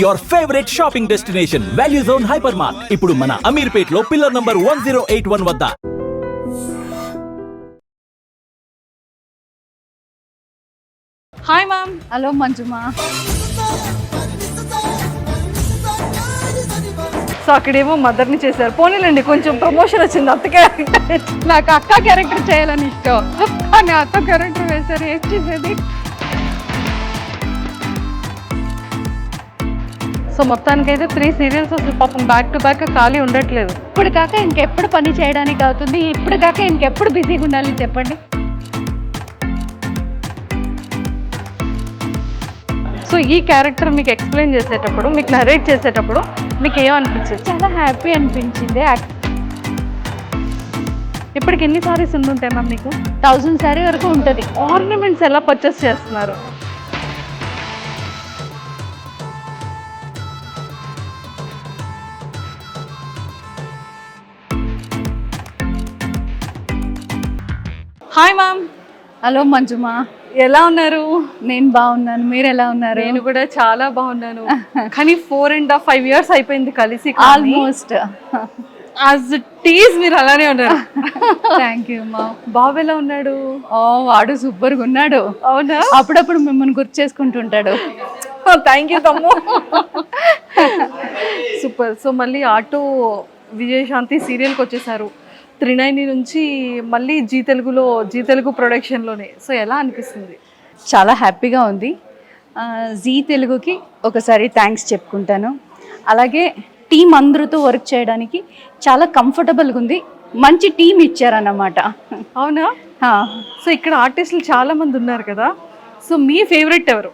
Your favourite shopping destination value zone hyper mart ఇప్పుడు మన అమీర్పేట్ లో పిల్లర్ నంబర్ 1081 వద్ద. Hi ma'am. హలో మంజుమా. సో అక్కడేమో మదర్ని చేశారు, పోనీలండి కొంచెం ప్రమోషన్ వచ్చింది అత్త క్యారెక్టర్. నాకు అక్క క్యారెక్టర్ చేయాలని ఇష్టం, కానీ అత్త క్యారెక్టర్ వేశారు, ఏం చేసేది. సో మొత్తానికైతే 3 సీరియల్స్ అసలు పాపం బ్యాక్ టు బ్యాక్ ఖాళీ ఉండట్లేదు. ఇప్పుడు కాక ఇంకెప్పుడు పని చేయడానికి అవుతుంది, ఇప్పుడు కాక ఇంకెప్పుడు బిజీగా ఉండాలి చెప్పండి. సో ఈ క్యారెక్టర్ మీకు ఎక్స్ప్లెయిన్ చేసేటప్పుడు, మీకు నరేట్ చేసేటప్పుడు మీకు ఏమనిపించింది? చాలా హ్యాపీ అనిపించింది. ఇప్పటికి ఎన్ని సారీస్ ఉండుంటాయి మ్యామ్ మీకు? 1000 సారీ వరకు ఉంటుంది. ఆర్నమెంట్స్ ఎలా పర్చేస్ చేస్తున్నారు? Hi ma'am. హలో మంజుమా, ఎలా ఉన్నారు? నేను బాగున్నాను, మీరు ఎలా ఉన్నారు? నేను కూడా చాలా బాగున్నాను. కానీ 4.5 years అయిపోయింది కలిసి. ఆల్మోస్ట్ యాజ్ ఇట్ ఈజ్ మీరు అలానే ఉన్నారు. థ్యాంక్ యూ మా. బాబు ఎలా ఉన్నాడు? ఓ వాడు సూపర్గా ఉన్నాడు. అవునా? అప్పుడప్పుడు మిమ్మల్ని గుర్తు చేసుకుంటుంటాడు. థ్యాంక్ యూ తమ్ము. సూపర్. సో మళ్ళీ ఆటో విజయశాంతి సీరియల్కి వచ్చేసారు. 390 నుంచి మళ్ళీ జీ తెలుగు ప్రొడక్షన్లోనే. సో ఎలా అనిపిస్తుంది? చాలా హ్యాపీగా ఉంది. జీ తెలుగుకి ఒకసారి థ్యాంక్స్ చెప్పుకుంటాను. అలాగే టీం అందరితో వర్క్ చేయడానికి చాలా కంఫర్టబుల్గా ఉంది. మంచి టీం ఇచ్చారన్నమాట. అవునా? సో ఇక్కడ ఆర్టిస్టులు చాలా మంది ఉన్నారు కదా, సో మీ ఫేవరెట్ ఎవరు?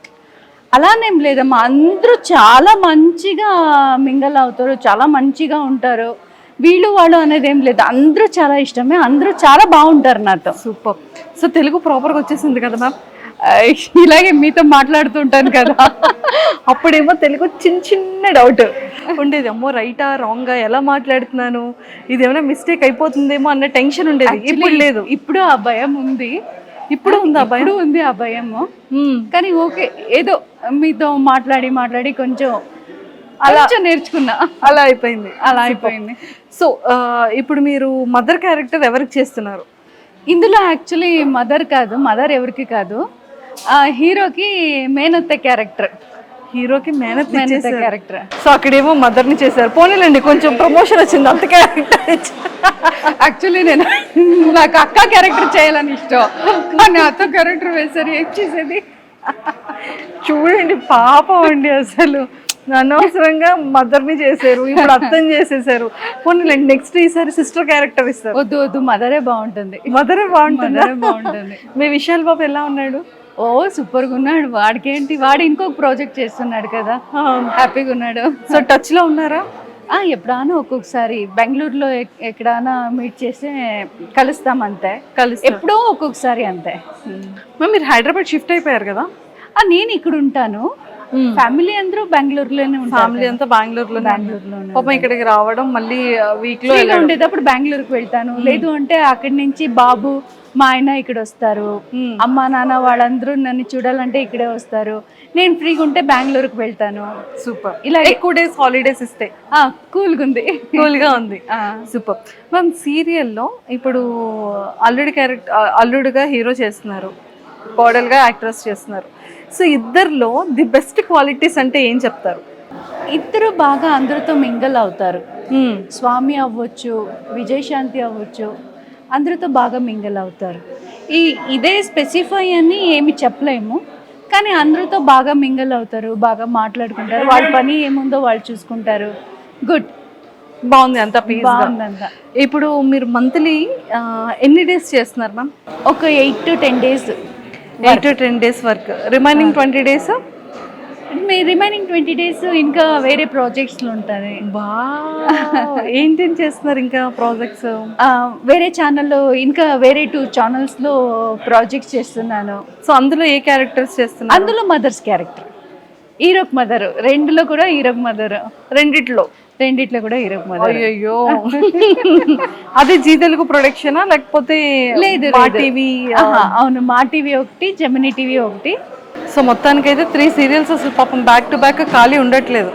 అలానేం లేదమ్మా, అందరూ చాలా మంచిగా మింగల్ అవుతారు, చాలా మంచిగా ఉంటారు. వీళ్ళు వాళ్ళు అనేది ఏం లేదు, అందరూ చాలా ఇష్టమే, అందరూ చాలా బాగుంటారు నాతో. సూపర్. సో తెలుగు ప్రాపర్గా వచ్చేసింది కదా మ్యామ్? ఇలాగే మీతో మాట్లాడుతుంటాను కదా. అప్పుడేమో తెలుగు చిన్న డౌట్ ఉండేది, అమ్మో రైటా రాంగా ఎలా మాట్లాడుతున్నాను, ఇది ఏమైనా మిస్టేక్ అయిపోతుందేమో అన్న టెన్షన్ ఉండేది. ఇప్పుడు లేదు, ఇప్పుడు ఆ భయం ఉంది. ఇప్పుడు ఉంది ఆ భయం? ఉంది ఆ భయము. కానీ ఓకే, ఏదో మీతో మాట్లాడి కొంచెం అలా నేర్చుకున్నా, అలా అయిపోయింది. అలా అయిపోయింది. సో ఇప్పుడు మీరు మదర్ క్యారెక్టర్ ఎవరికి చేస్తున్నారు? ఇందులో యాక్చువల్లీ మదర్ కాదు, మదర్ ఎవరికి కాదు, హీరోకి మేనత్త క్యారెక్టర్. హీరోకి మేనత్త క్యారెక్టర్. సో అక్కడేమో మదర్ని చేశారు, పోనీలండి కొంచెం ప్రమోషన్ వచ్చింది అత్త క్యారెక్టర్. యాక్చువల్లీ నాకు అక్క క్యారెక్టర్ చేయాలని ఇష్టం, కానీ అత్త క్యారెక్టర్ వేశారు, ఏం చేసేది. చూడండి పాపం అండి, అసలు అనవసరంగా మదర్ని చేశారు, ఇప్పుడు అర్థం చేసేసారు. పోనీలండి నెక్స్ట్ ఈసారి సిస్టర్ క్యారెక్టర్ ఇస్తారు. వద్దు, మదరే బాగుంటుంది. మదరే బాగుంటుంది. మీ విశాల్ బాబు ఎలా ఉన్నాడు? ఓ సూపర్గా ఉన్నాడు. వాడికేంటి, వాడు ఇంకొక ప్రాజెక్ట్ చేస్తున్నాడు కదా, హ్యాపీగా ఉన్నాడు. సో టచ్ లో ఉన్నారా? ఎప్పుడైనా ఒక్కొక్కసారి బెంగళూరులో ఎక్కడైనా మీట్ చేస్తే కలుస్తాం, అంతే. ఎప్పుడో ఒక్కొక్కసారి అంతే. మీరు హైదరాబాద్ షిఫ్ట్ అయిపోయారు కదా? నేను ఇక్కడ ఉంటాను, ఫ్యామిలీ అందరూ బెంగళూరులోనే ఉంటారు. ఫ్యామిలీ అంతా బెంగళూరులోనే. పాపం ఇక్కడికి రావడం, మళ్ళీ వీక్ లో ఉండేటప్పుడు బెంగళూరుకి వెళ్తాను, లేదు అంటే అక్కడి నుంచి బాబు మా ఆయన ఇక్కడ వస్తారు, అమ్మ నాన్న వాళ్ళందరూ నన్ను చూడాలంటే ఇక్కడే వస్తారు. నేను ఫ్రీగా ఉంటే బెంగళూరుకి వెళ్తాను. సూపర్. ఇలా ఎక్కువ డేస్ హాలిడేస్ ఇస్తే కూల్గా ఉంది. సూపర్. మ్యామ్ సీరియల్లో ఇప్పుడు అల్లుడిగా హీరో చేస్తున్నారు, కోడలుగా యాక్ట్రెస్ చేస్తున్నారు. సో ఇద్దరిలో ది బెస్ట్ క్వాలిటీస్ అంటే ఏం చెప్తారు? ఇద్దరు బాగా అందరితో మింగల్ అవుతారు. స్వామి అవ్వచ్చు, విజయశాంతి అవ్వచ్చు, అందరితో బాగా మింగల్ అవుతారు. ఇదే స్పెసిఫై అని ఏమి చెప్పలేము, కానీ అందరితో బాగా మింగల్ అవుతారు, బాగా మాట్లాడుకుంటారు, వాళ్ళ పని ఏముందో వాళ్ళు చూసుకుంటారు. గుడ్, బాగుంది, అంత బాగుందంతా. ఇప్పుడు మీరు మంత్లీ ఎన్ని డేస్ చేస్తున్నారు మ్యామ్? ఒక 8 to 10 days. 8 to 10 days work, remaining 20 days? Remaining 20 days ఇంకా వేరే ప్రాజెక్ట్స్లో ఉంటుంది. ఏంటేం చేస్తున్నారు ఇంకా ప్రాజెక్ట్స్? వేరే ఛానల్లో, ఇంకా వేరే 2 channelsలో ప్రాజెక్ట్స్ చేస్తున్నాను. సో అందులో ఏ క్యారెక్టర్స్ చేస్తున్నారు? అందులో మదర్స్ క్యారెక్టర్, హీరోక్ మదర్, రెండులో కూడా హీరోక్ మదర్, రెండిట్లో కూడా హీరోక్ మదర్. అయ్యో, అదే జీ తెలుగు ప్రొడక్షనా లేకపోతే? లేదు, మా టీవీ. అవును, మా టీవీ ఒకటి, జెమినీ టీవీ ఒకటి, సో మొత్తానికైతే 3 సీరియల్స్ అసలు పాపం బ్యాక్ టు బ్యాక్ ఖాళీ ఉండట్లేదు.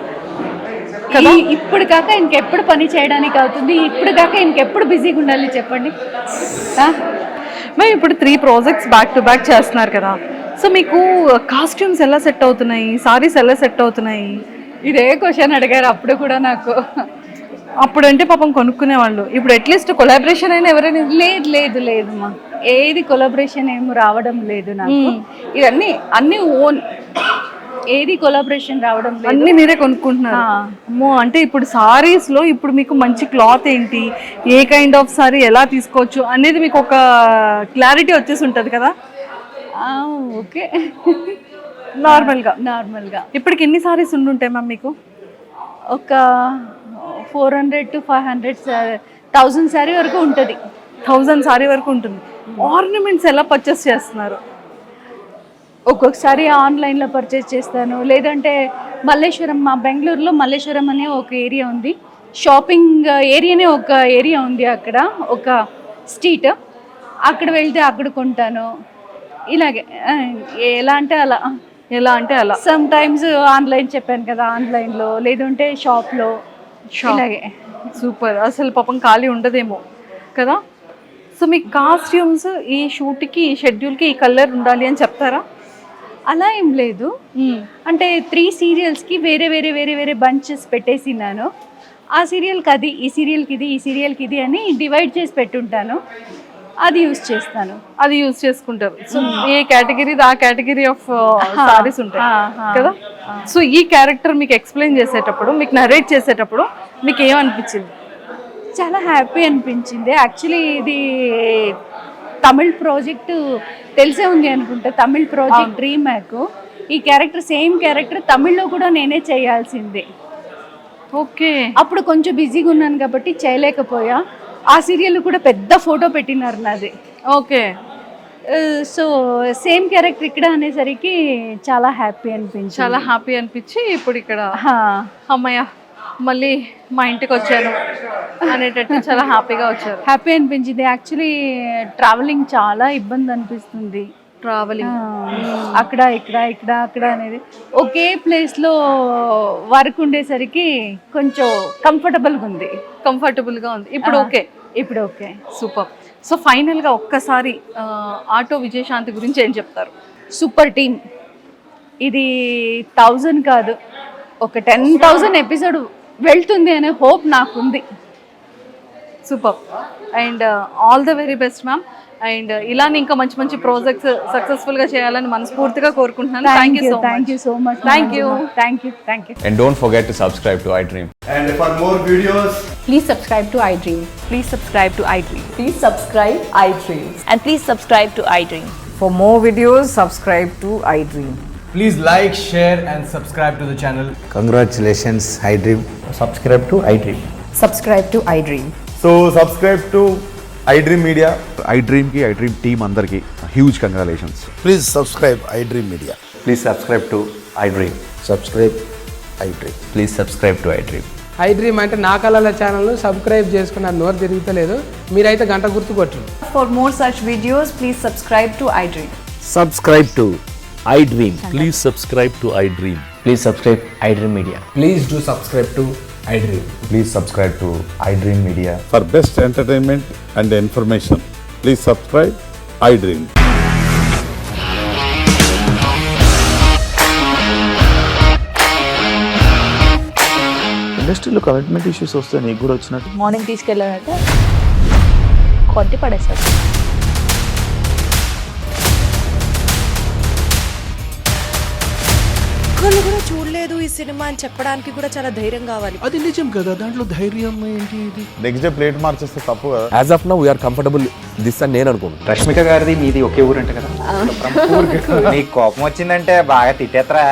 ఇప్పుడు కాక ఇంకెప్పుడు పని చేయడానికి అవుతుంది, ఇప్పుడు కాక ఇంకెప్పుడు బిజీగా ఉండాలి చెప్పండి. మేము ఇప్పుడు 3 ప్రాజెక్ట్స్ బ్యాక్ టు బ్యాక్ చేస్తున్నారు కదా, సో మీకు కాస్ట్యూమ్స్ ఎలా సెట్ అవుతున్నాయి, సారీస్ ఎలా సెట్ అవుతున్నాయి? ఇదే క్వశ్చన్ అడిగారు అప్పుడు కూడా నాకు. అప్పుడంటే పాపం కొనుక్కునేవాళ్ళు, ఇప్పుడు అట్లీస్ట్ కొలాబరేషన్ అయినా ఎవరైనా? లేదు మా ఏది కొలాబరేషన్ ఏమి రావడం లేదు నాకు. ఇవన్నీ అన్ని ఓన్, ఏది కొలాబరేషన్ రావడం లేదు, అన్ని మీరే కొనుక్కుంటున్నారు. అమ్మో, అంటే ఇప్పుడు సారీస్ లో ఇప్పుడు మీకు మంచి క్లాత్ ఏంటి, ఏ కైండ్ ఆఫ్ సారీ ఎలా తీసుకోవచ్చు అనేది మీకు ఒక క్లారిటీ వచ్చేసి ఉంటుంది కదా. ఓకే, నార్మల్గా ఇప్పటికి ఎన్ని సారీస్ ఉండుంటాయి మ్యామ్ మీకు? ఒక 400 to 500 1000 సారీ వరకు ఉంటుంది. 1000 సారీ వరకు ఉంటుంది. ఆర్నమెంట్స్ ఎలా పర్చేస్ చేస్తున్నారు? ఒక్కొక్కసారి ఆన్లైన్లో పర్చేస్ చేస్తాను, లేదంటే మల్లేశ్వరం, మా బెంగళూరులో మల్లేశ్వరం అనే ఒక ఏరియా ఉంది, షాపింగ్ ఏరియానే ఒక ఏరియా ఉంది, అక్కడ ఒక స్ట్రీట్, అక్కడ వెళ్తే అక్కడ కొంటాను. ఇలాగే ఎలా అంటే అలా సమ్ టైమ్స్ ఆన్లైన్ చెప్పాను కదా, ఆన్లైన్లో, లేదంటే షాప్లో. ఇలాగే. సూపర్, అసలు పాపం ఖాళీ ఉండదేమో కదా. సో మీ కాస్ట్యూమ్స్ ఈ షూట్కి, ఈ షెడ్యూల్కి ఈ కలర్ ఉండాలి అని చెప్తారా? అలా ఏం లేదు, అంటే 3 సీరియల్స్కి వేరే వేరే వేరే వేరే బంచెస్ పెట్టేసినాను. ఆ సీరియల్కి అది, ఈ సీరియల్కి ఇది, ఈ సీరియల్కి ఇది అని డివైడ్ చేసి పెట్టుంటాను, అది యూజ్ చేస్తాను. అది యూజ్ చేసుకుంటారు. సో ఏ కేటగిరీ ఆ కేటగిరీ ఆఫ్ సారీస్ ఉంటాయి కదా. సో ఈ క్యారెక్టర్ మీకు ఎక్స్ప్లెయిన్ చేసేటప్పుడు, మీకు నరేట్ చేసేటప్పుడు మీకు ఏమనిపించింది? చాలా హ్యాపీ అనిపించింది. యాక్చువల్లీ ఇది తమిళ్ ప్రాజెక్టు తెలిసే ఉంది అనుకుంటా, తమిళ్ ప్రాజెక్ట్ రీమేక్. ఈ క్యారెక్టర్, సేమ్ క్యారెక్టర్ తమిళ్లో కూడా నేనే చేయాల్సిందే. ఓకే, అప్పుడు కొంచెం బిజీగా ఉన్నాను కాబట్టి చేయలేకపోయా. ఆ సీరియల్ కూడా పెద్ద ఫోటో పెట్టినారు నాది. ఓకే, సో సేమ్ క్యారెక్టర్ ఇక్కడ అనేసరికి చాలా హ్యాపీ అనిపించి ఇప్పుడు ఇక్కడ అమ్మయ్య మళ్ళీ మా ఇంటికి వచ్చాను అనేటట్టు చాలా హ్యాపీగా వచ్చారు. హ్యాపీ అనిపించింది. యాక్చువల్లీ ట్రావెలింగ్ చాలా ఇబ్బంది అనిపిస్తుంది. అక్కడ ఇక్కడ అనేది ఒకే ప్లేస్లో వర్క్ ఉండేసరికి కొంచెం కంఫర్టబుల్గా ఉంది. ఇప్పుడు ఓకే. సూపర్. సో ఫైనల్గా ఒక్కసారి ఆటో విజయశాంతి గురించి ఏం చెప్తారు? Super team. ఇది 1000 కాదు, ఒక 10,000 ఎపిసోడ్ వెళ్తుంది అనే హోప్ నాకుంది. Super, and all the very best ma'am. And ఇలానే ఇంకా మంచి మంచి ప్రాజెక్ట్స్ సక్సెస్ఫుల్గా చేయాలని మనస్ఫూర్తిగా కోరుకుంటున్నాను. Thank you so much. Thank you. And don't forget to subscribe to iDream. And for more videos, Please subscribe to iDream. Please subscribe to iDream. Please subscribe iDream. And please subscribe to iDream. For more videos, subscribe to iDream. Please like, share and subscribe to the channel. Congratulations, iDream. Subscribe to iDream. Subscribe to iDream. so subscribe to iDream Media. iDream team andarki huge congratulations. Please subscribe iDream Media. Please subscribe to iDream. Subscribe iDream. Please subscribe to iDream. iDream అంటే నా కళల ఛానల్ను subscribe చేసుకున్న నోరు తిరుగుతలేదు, మీరైతే గంట గుర్తు కొట్టండి. For more such videos, please subscribe to iDream. Subscribe to iDream. Please subscribe to iDream. Please subscribe iDream Media. Please do subscribe to iDream. Please subscribe to iDream Media. For best entertainment and information, please subscribe iDream. ఇండస్ట్రీలో commitment issues వస్తే నీకు కూడా వచ్చినట్టు morning తీసుకెళ్ళాలంటే కొట్టి పడేస్తారు. ఒక్కళ్ళు కూడా చూడలేదు ఈ సినిమా అని చెప్పడానికి కూడా చాలా ధైర్యం కావాలి. అది నిజం కదా, దాంట్లో ధైర్యం ఏంటి? ఇది నెక్స్ట్ డే ప్లేట్ మార్చేస్తే తప్పు కదా. As of now, we are comfortable this అని నేను అనుకుంటున్నాను. రష్మిక గారిది మీది ఒకే ఊరంట కదా. నీకు కోపం వచ్చిందంటే బాగా తిట్టేత్తరా?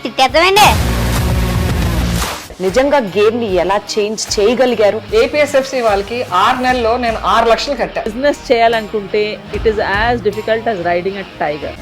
తిట్టేద్దామండి. నిజంగా గేమ్ ని ఎలా చేంజ్ చేయగలిగారు? ఏపీఎస్ఎఫ్సి వాళ్ళకి 6 నెలల్లో నేను 6 లక్షలు కట్టా. బిజినెస్ చేయాలనుకుంటే it is as difficult as riding a tiger.